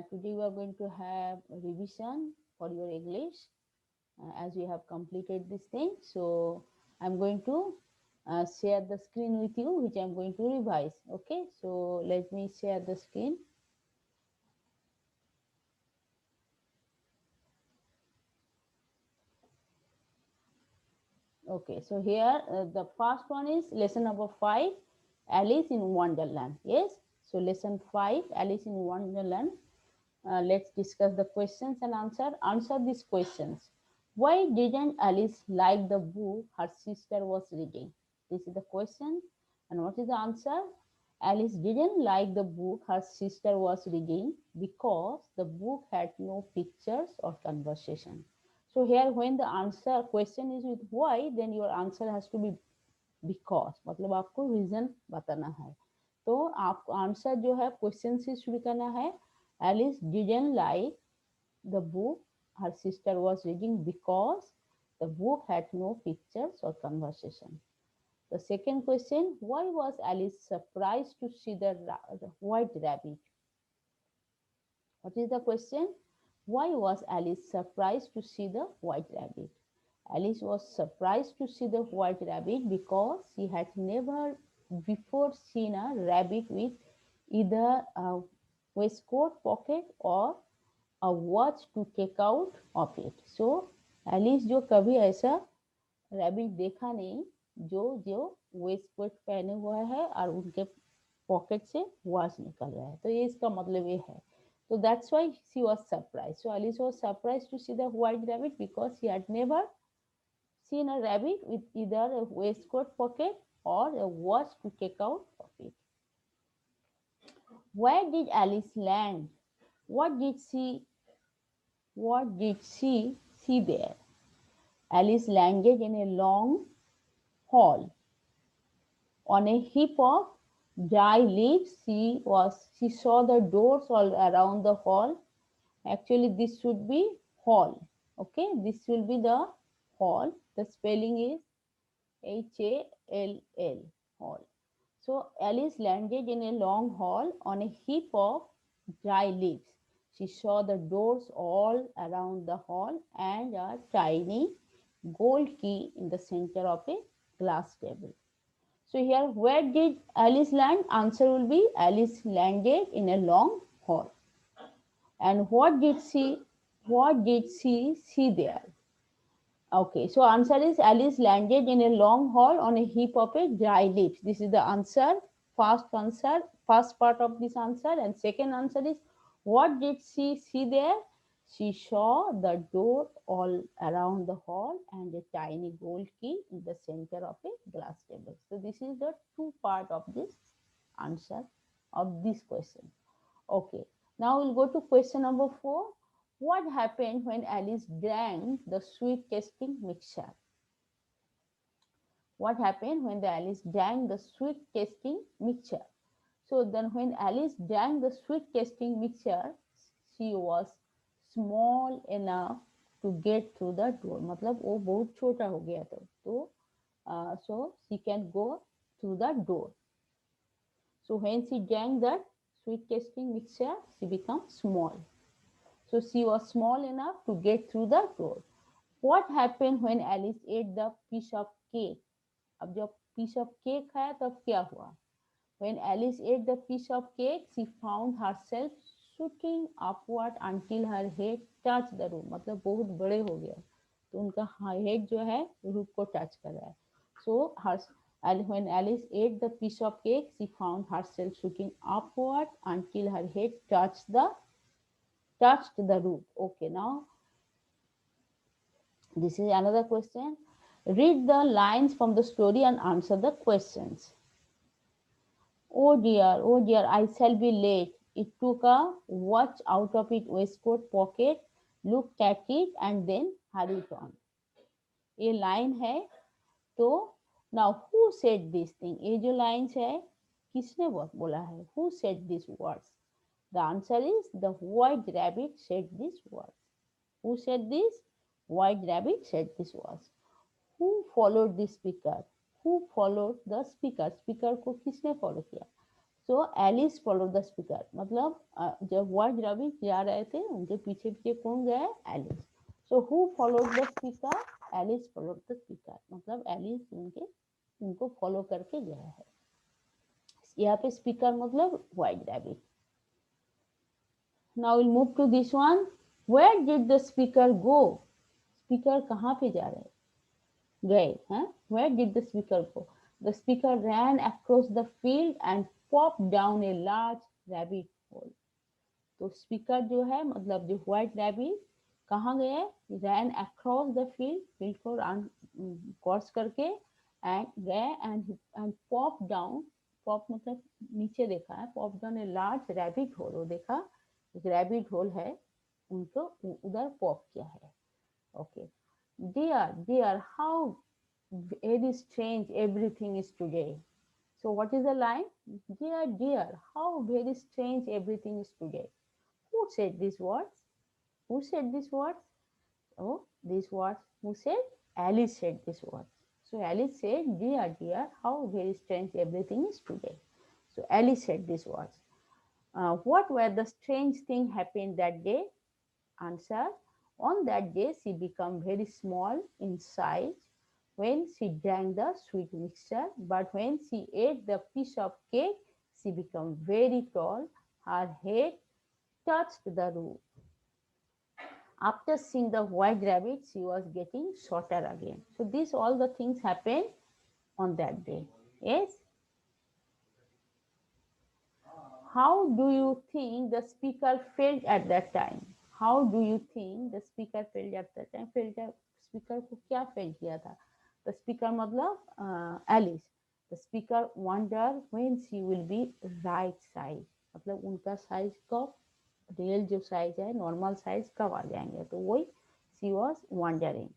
Today we are going to have a revision for your English as we have completed this thing. So I'm going to share the screen with you, which I'm going to revise. Okay, so let me share the screen. Okay, so here the first one is lesson number 5, Alice in Wonderland. Yes, so lesson 5, Alice in Wonderland. Let's discuss the questions and answer these questions. Why didn't Alice like the book her sister was reading? This is the question. And what is the answer? Alice didn't like the book her sister was reading because the book had no pictures or conversation. So here when the answer question is with why, then your answer has to be because. मतलब आपको reason बताना है. तो आप answer जो है question से शुरू करना है. Alice didn't like the book her sister was reading because the book had no pictures or conversation. The second question, why was Alice surprised to see the white rabbit? What is the question? Why was Alice surprised to see the white rabbit? Alice was surprised to see the white rabbit because she had never before seen a rabbit with either a waistcoat pocket or a watch to take out of it. So Alice जो कभी ऐसा rabbit देखा नहीं जो जो waste coat पहने हुआ है और उनके पॉकेट से वॉच निकल रहा है. तो ये इसका मतलब ये है. So that's why she was surprised. So Alice was surprised to see the white rabbit because she had never seen a rabbit with either a waistcoat pocket or a watch to take out of it. Where did Alice land? What did she see there? Alice landed in a long hall. On a heap of dry leaves, she saw the doors all around the hall. Actually, this should be hall. Okay, this will be the hall. The spelling is Hall, hall. So Alice landed in a long hall on a heap of dry leaves. She saw the doors all around the hall and a tiny gold key in the center of a glass table. So here, where did Alice land? Answer will be Alice landed in a long hall. And what did she see there? Okay, so answer is Alice landed in a long hall on a heap of a dry leaves. This is the answer, first part of this answer. And second answer is, what did she see there? She saw the door all around the hall and a tiny gold key in the center of a glass table. So this is the two part of this answer of this question. Okay, now we'll go to question number 4. What happened when Alice drank the sweet tasting mixture? What happened when the Alice drank the sweet tasting mixture? So then when Alice drank the sweet tasting mixture, she was small enough to get through the door. मतलब वो बहुत छोटा हो गया तो so she can go through the door. So when she drank that sweet tasting mixture, she became small. So she was small enough to get through the door. What happened when Alice ate the piece of cake? अब जब piece of cake खाया तब क्या हुआ? When Alice ate the piece of cake, she found herself shooting upward until her head touched the roof. मतलब बहुत बड़े हो गया तो उनका हेड जो है रूफ को टच कर रहा है. So when Alice ate the piece of cake, she found herself shooting upward until her head touched the roof. Okay, now this is another question. Read the lines from the story and answer the questions. Oh dear, I shall be late. It took a watch out of its waistcoat pocket, looked at it, and then hurried on. ये line है तो now who said this thing? ये जो lines है किसने बोला है? Who said these words? The answer is the white rabbit said these words. Who said this? White rabbit said these words. Who followed the speaker? Who followed the speaker? Speaker को किसने follow किया? सो Alice follow the speaker, मतलब जब white rabbit जा रहे थे उनके पीछे पीछे कौन गया है? Alice. So who followed the speaker? Alice followed the speaker, मतलब एलिस उनको फॉलो करके गया है. यहाँ पे स्पीकर मतलब white rabbit. Now will move to this one. Where did the speaker go? Speaker कहाँ पे जा रहे गए हैं? Where did the speaker go? The speaker ran across the field and popped down a large rabbit hole. तो speaker जो है मतलब जो व्हाइट रैबिट कहाँ गए? रैन अक्रॉस द फील्ड, फील्ड को क्रॉस करके एंड गए एंड पॉप डाउन. पॉप मतलब नीचे देखा है, pop down a large rabbit hole. वो देखा एक रैबिट होल है, उनको उधर पॉप किया है. Okay. Dear, how very strange everything is today. So what is the line? Dear, how very strange everything is today. Who said these words? Who said these words? Oh, these words. Who said? Alice said these words. So Alice said, dear, how very strange everything is today. So Alice said these words. What were the strange thing happened that day? Answer. On that day, she became very small in size when she drank the sweet mixture, but when she ate the piece of cake, she became very tall. Her head touched the roof. After seeing the white rabbit, she was getting shorter again. So these all the things happened on that day. Yes. How do you think the speaker felt at that time? How do you think the speaker felt at that time? Speaker को क्या fail किया था? The speaker मतलब Alice. The speaker wondered when she will be right size, मतलब उनका size कब, real जो size है नॉर्मल साइज कब आ जाएंगे, तो वही she was wondering.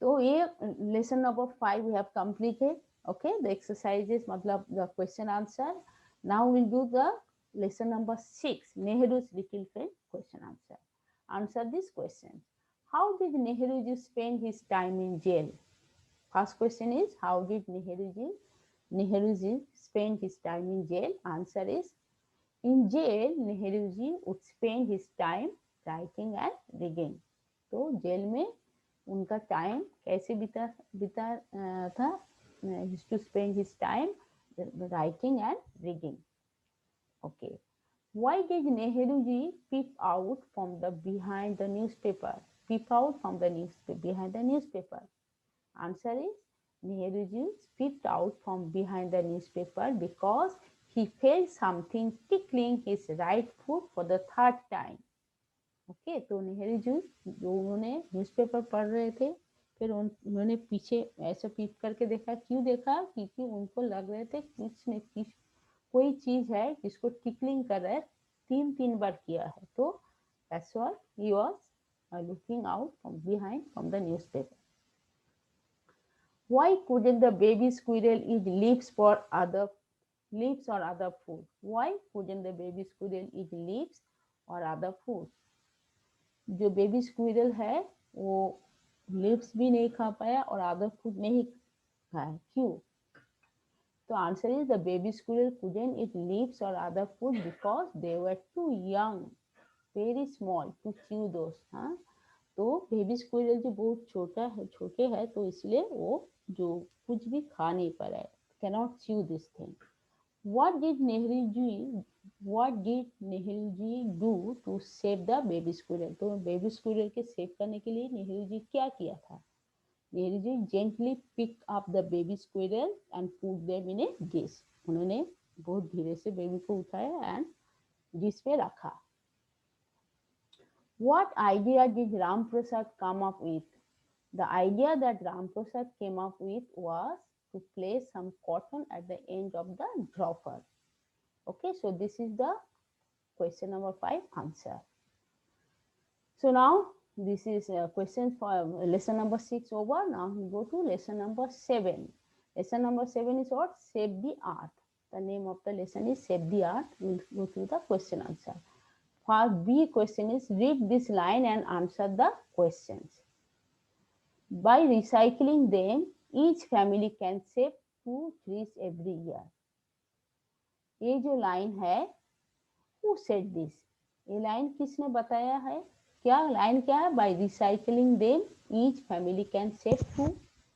तो ये lesson number 5 we have completed. Okay, the exercises मतलब the question answer. Now we'll do the lesson number 6, Nehru's little friend question answer. Answer this question. How did Nehruji spend his time in jail? First question is, how did Nehruji spend his time in jail? Answer is, in jail Nehruji would spend his time writing and reading. तो jail में उनका time कैसे बीता था? Used to spend his time writing and reading. Okay. Why did Nehruji peep out from the behind the newspaper? Peep out from the behind the newspaper. Answer is, Nehruji peeped out from behind the newspaper because he felt something tickling his right foot for the third time. Okay. तो नेहरू जी जो उन्होंने newspaper पढ़ रहे थे, फिर उन्होंने पीछे ऐसे पीप करके देखा. क्यों देखा? क्योंकि उनको लग रहे थे कोई चीज है जिसको टिकलिंग कर रहा है, 3 बार किया है. तो that's why he was looking out from behind from the newspaper. Why couldn't the baby squirrel eat leaves or other food? Why couldn't the baby squirrel eat leaves or other food? जो baby squirrel है वो lips भी नहीं खा पाया और other food नहीं खाया. क्यों? तो answer is, the baby squirrel couldn't eat leaves or other food because they were too young, very small to chew those. हाँ, तो बेबी स्क्विरल जो बहुत छोटे है तो इसलिए वो जो कुछ भी खा नहीं पा रहा है, cannot chew this thing. What did Nehruji do to save the baby squirrel? तो बेबी स्क्विरल के सेव करने के लिए नेहरू जी क्या किया था? Nehru ji gently pick up the baby squirrel and put them in a dish. उन्होंने बहुत धीरे से बेबी को उठाया एंड डिश पे रखा. What idea did Ram Prasad come up with? The idea that Ram Prasad came up with was to place some cotton at the end of the dropper. Okay, so this is the question number 5 answer. So now this is questions for lesson number 6 over. Now we go to lesson number 7. Lesson number 7 is what? Save the Earth. The name of the lesson is Save the Earth. We'll go through the question answer. First B question is, read this line and answer the questions. By recycling them, each family can save 2 trees every year. ये जो line है, who said this, ये line किसने बताया है? क्या line क्या है? By recycling them each family can save 2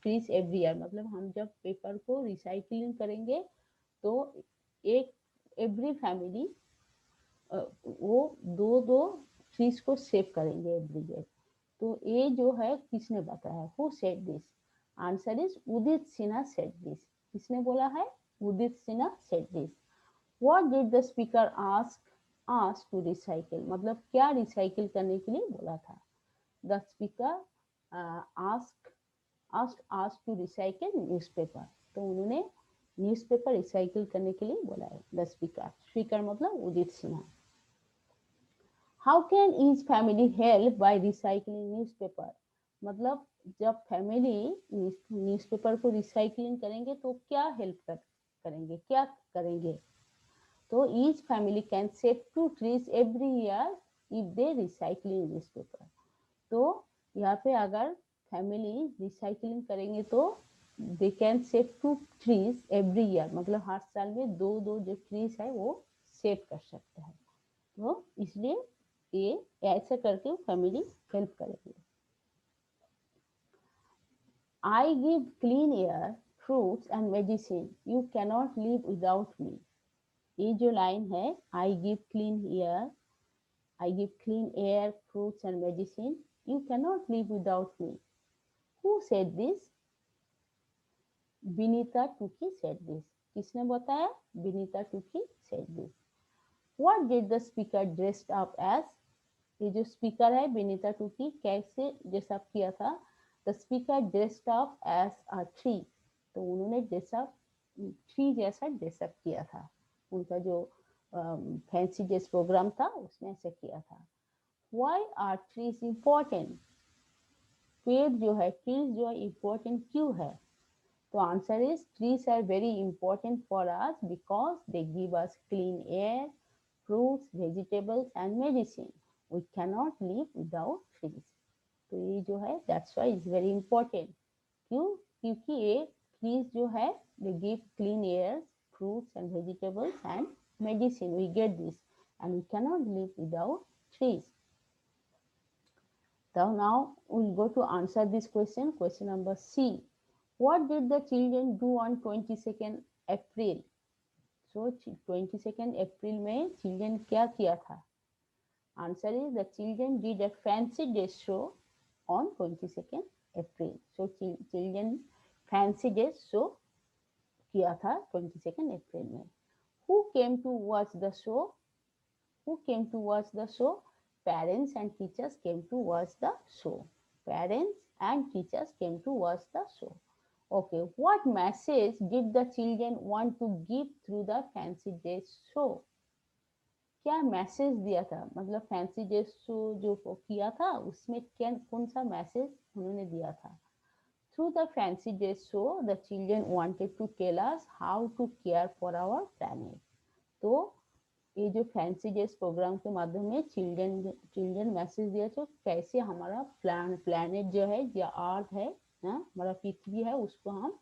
trees every year. मतलब हम जब पेपर को रिसाइकलिंग करेंगे तो एक एवरी फैमिली वो दो दो ट्रीज को सेव करेंगे एवरी ईयर। तो ये जो है किसने बताया? Who said this? Answer is Udit Sinha said this. किसने बोला है? Udit Sinha said this. What did the speaker ask to recycle? मतलब क्या रिसाइकिल करने के लिए बोला था? The speaker ask to recycle newspaper. तो उन्होंने न्यूज़पेपर रिसाइकिल करने के लिए बोला है। द स्पीकर, स्पीकर मतलब Udit Sinha. How can each family help by recycling newspaper? मतलब जब फैमिली न्यूज़पेपर को रिसाइकलिंग करेंगे तो क्या हेल्प करेंगे, क्या करेंगे? तो each family can save 2 trees every year if they recycling newspaper. तो यहाँ पे अगर फैमिली रिसाइकलिंग करेंगे तो they can save 2 trees every year, मतलब हर साल में दो दो जो ट्रीज है वो सेव कर सकते हैं। तो इसलिए ये ऐसे करके फैमिली हेल्प करेंगे। I give clean air, fruits and medicine, you cannot live without me. ये जो लाइन है, I give clean air, I give clean air, fruits and medicine. You cannot live without me. Who said this? Binita Tuki said this. किसने बताया? Binita Tuki said this. What did the speaker dressed up as? ये जो speaker है बिनीता टूकी कैसे dress up किया था? The speaker dressed up as a tree. तो उन्होंने ड्रेसअप ट्री जैसा ड्रेसअप किया था। उनका जो फैंसी ड्रेस प्रोग्राम था उसमें ऐसे किया था। Why are trees important? पेड़ जो है, ट्रीज जो है इम्पोर्टेंट क्यों है? तो answer is trees are very important for us because they give us clean air, fruits, vegetables and medicine. We can not live without trees. तो ये जो है that's why is very important. क्यों? क्योंकि ये ट्रीज जो है they give clean air, fruits and vegetables and medicine. We get this, and we cannot live without trees. So now we'll go to answer this question. Question number C. What did the children do on 22nd April? So 22nd April में children क्या किया था? Answer is the children did a fancy dress show on 22nd April. So children fancy dress show किया था 22nd April में. Who came to watch the show? Who came to watch the show? Parents and teachers came to watch the show. Parents and teachers came to watch the show. Okay, what message did the children want to give through the fancy dress show? क्या message दिया था? मतलब fancy dress show जो किया था उसमें क्या कौन सा मैसेज उन्होंने दिया था? Through the fancy dress show, the children wanted to tell us how to care for our planet. तो ये जो फैंसी ड्रेस प्रोग्राम के माध्यम में चिल्ड्रन मैसेज दिया तो कैसे हमारा प्लानट जो है या अर्थ है ना, हमारा पृथ्वी है, उसको हम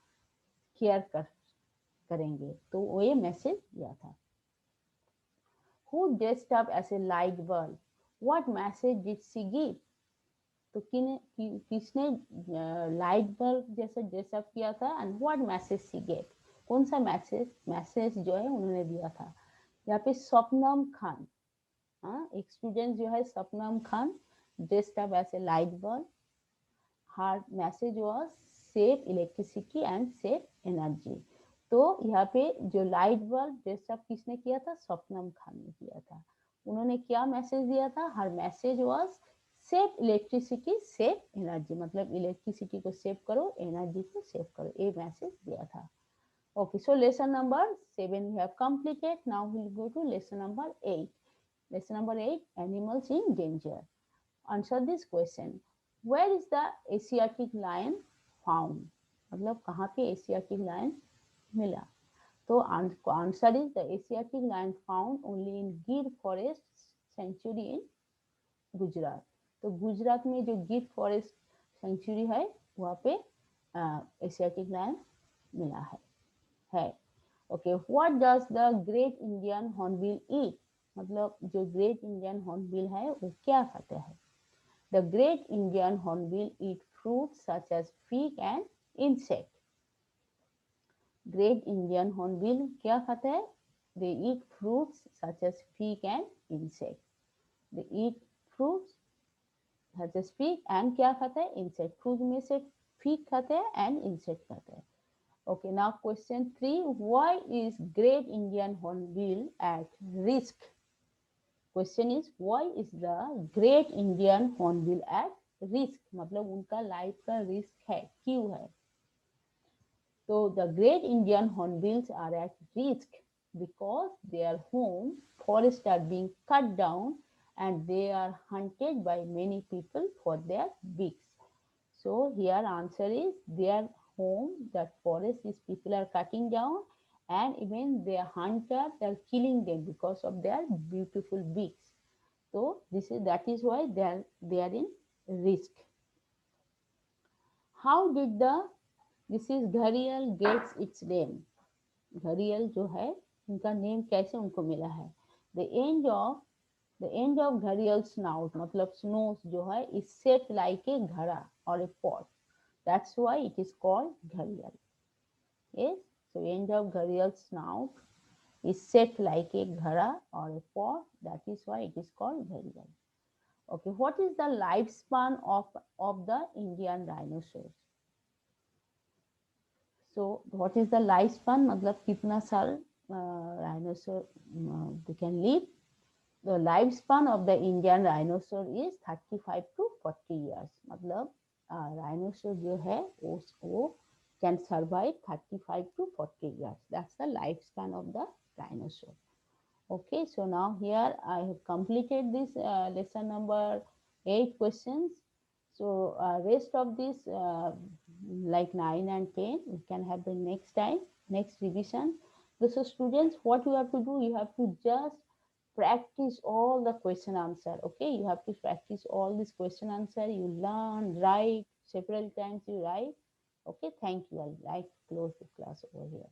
केयर करेंगे। तो वो ये मैसेज दिया था। Who dressed up as a light bulb? What message did she give? तो किसने लाइट बल्ब जैसा ड्रेसअप किया था and what message she gave? कौन सा मैसेज जो है उन्होंने दिया था? यहाँ पे स्वप्नम खान, एक स्टूडेंट जो है Swapnam Khan dressed up as a light bulb. Her message was save electricity and save energy. तो यहाँ पे जो लाइट बल्ब ड्रेसअप किसने किया था? स्वप्नम खान ने किया था। उन्होंने क्या मैसेज दिया था? Her message was save electricity save energy, मतलब इलेक्ट्रिसिटी को सेव करो, एनर्जी को सेव करो, ये मैसेज दिया था। Okay, so lesson number 7 we have completed. Now we'll go to lesson number 8. Lesson number 8, animals in danger. Answer this question. Where is the Asiatic lion found? मतलब कहाँ पे Asiatic lion मिला? तो answer is the Asiatic lion found only in Gir Forest Sanctuary in Gujarat. तो गुजरात में जो गिर forest century है वहाँ पे एशियाटिक लायन मिला है। Okay, what does the great Indian hornbill eat? मतलब जो ग्रेट इंडियन हॉर्नबिल है वो क्या खाता है? The great Indian hornbill eat fruits such as fig and insect. Great Indian hornbill क्या खाता है? They eat fruits such as fig and insect. They eat fruits such as fig and क्या खाता है? इंसेक्ट। फ्रूट में से fig खाते हैं एंड इंसेक्ट खाते हैं। Okay, now question 3. Why is Great Indian Hornbill at risk? Question is, why is the Great Indian Hornbill at risk? मतलब उनका लाइफ का रिस्क है, क्यों है? So the Great Indian Hornbills are at risk because their home forests are being cut down and they are hunted by many people for their beaks. So here answer is their home, that forest is people are cutting down, and even their hunters are killing them because of their beautiful beaks. So that is why they are in risk. How did this is घड़ियाल gets its name? घड़ियाल जो है उनका name कैसे उनको मिला है? The end of घड़ियाल snout मतलब nose जो है is shaped like a घड़ा or a pot. That's why it is called घड़ियाल. Yes, so end of घड़ियाल snout is shaped like a घड़ा or a pot. That is why it is called घड़ियाल. Okay, what is the lifespan of the Indian rhinoceros? So what is the lifespan? मतलब कितना साल rhinoceros they can live? The lifespan of the Indian rhinoceros is 35 to 40 years. मतलब rhinoceros जो है वो can survive 35 to 40 years. That's the lifespan of the rhinoceros. Okay, so now here I have completed this lesson number 8 questions. So rest of this like 9 and 10 we can have the next time, next revision. So students, what you have to do, you have to just practice all the question answer. Okay, you have to practice all this question answer. You learn, write several times, you write. Okay, thank you. I'll close the class over here.